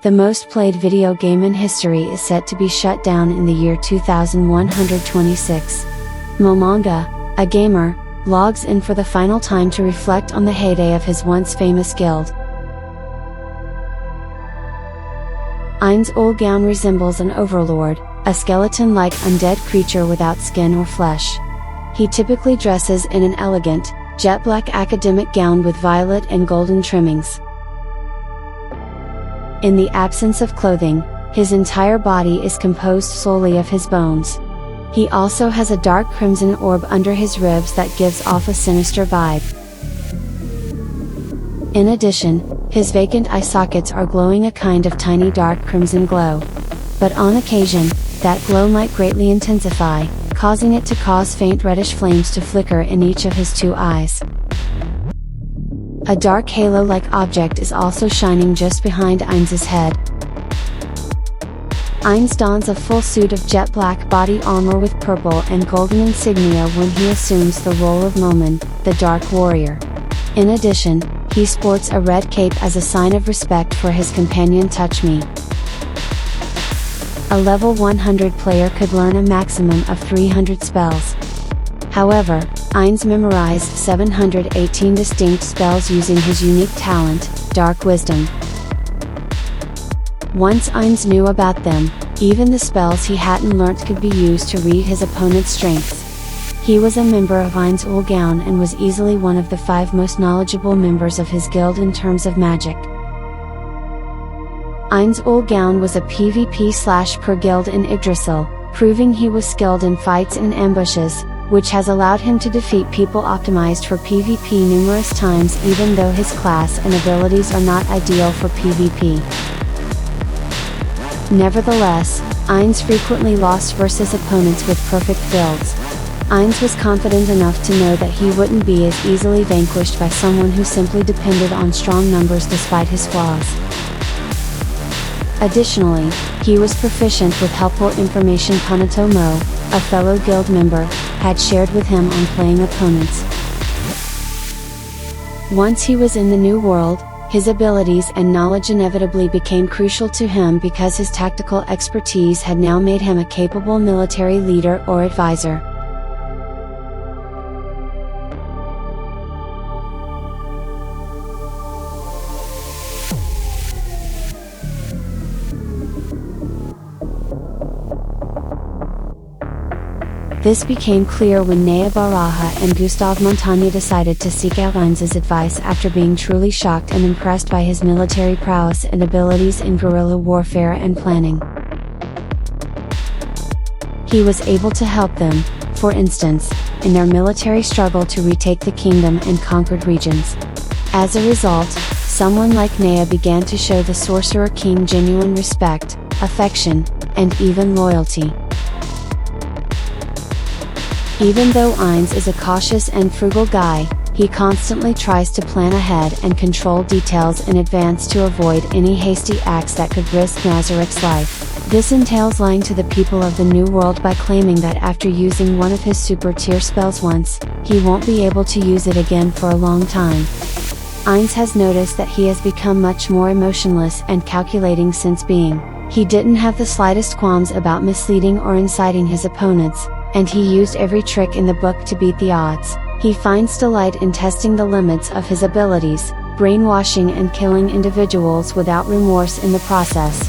The most played video game in history is set to be shut down in the year 2126. Momonga, a gamer, logs in for the final time to reflect on the heyday of his once famous guild. Ainz Ooal Gown resembles an overlord, a skeleton-like undead creature without skin or flesh. He typically dresses in an elegant, jet black academic gown with violet and golden trimmings. In the absence of clothing, his entire body is composed solely of his bones. He also has a dark crimson orb under his ribs that gives off a sinister vibe. In addition, his vacant eye sockets are glowing a kind of tiny dark crimson glow. But on occasion, that glow might greatly intensify, causing it to cause faint reddish flames to flicker in each of his two eyes. A dark halo-like object is also shining just behind Ainz's head. Ainz dons a full suit of jet black body armor with purple and golden insignia when he assumes the role of Momonga, the Dark Warrior. In addition, he sports a red cape as a sign of respect for his companion Touch-Me. A level 100 player could learn a maximum of 300 spells. However, Ainz memorized 718 distinct spells using his unique talent, Dark Wisdom. Once Ainz knew about them, even the spells he hadn't learnt could be used to read his opponent's strengths. He was a member of Ainz Ooal Gown and was easily one of the 5 most knowledgeable members of his guild in terms of magic. Ainz Ooal Gown was a PvP/per guild in Yggdrasil, proving he was skilled in fights and ambushes, which has allowed him to defeat people optimized for PvP numerous times even though his class and abilities are not ideal for PvP. Nevertheless, Ainz frequently lost versus opponents with perfect builds. Ainz was confident enough to know that he wouldn't be as easily vanquished by someone who simply depended on strong numbers despite his flaws. Additionally, he was proficient with helpful information Panato Mo, a fellow guild member, had shared with him on playing opponents. Once he was in the new world, his abilities and knowledge inevitably became crucial to him because his tactical expertise had now made him a capable military leader or advisor. This became clear when Nea Baraha and Gustav Montagne decided to seek out Ainz's advice after being truly shocked and impressed by his military prowess and abilities in guerrilla warfare and planning. He was able to help them, for instance, in their military struggle to retake the kingdom and conquered regions. As a result, someone like Nea began to show the Sorcerer King genuine respect, affection, and even loyalty. Even though Ainz is a cautious and frugal guy, he constantly tries to plan ahead and control details in advance to avoid any hasty acts that could risk Nazarick's life. This entails lying to the people of the New World by claiming that after using one of his super tier spells once, he won't be able to use it again for a long time. Ainz has noticed that he has become much more emotionless and calculating since being. He didn't have the slightest qualms about misleading or inciting his opponents, and he used every trick in the book to beat the odds. He finds delight in testing the limits of his abilities, brainwashing and killing individuals without remorse in the process.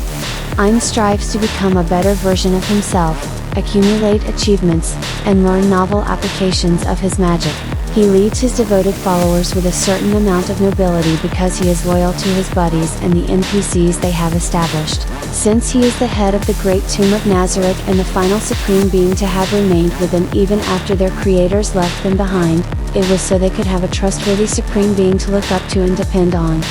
Ainz strives to become a better version of himself, accumulate achievements, and learn novel applications of his magic. He leads his devoted followers with a certain amount of nobility because he is loyal to his buddies and the NPCs they have established. Since he is the head of the Great Tomb of Nazarick and the final supreme being to have remained with them even after their creators left them behind, it was so they could have a trustworthy supreme being to look up to and depend on.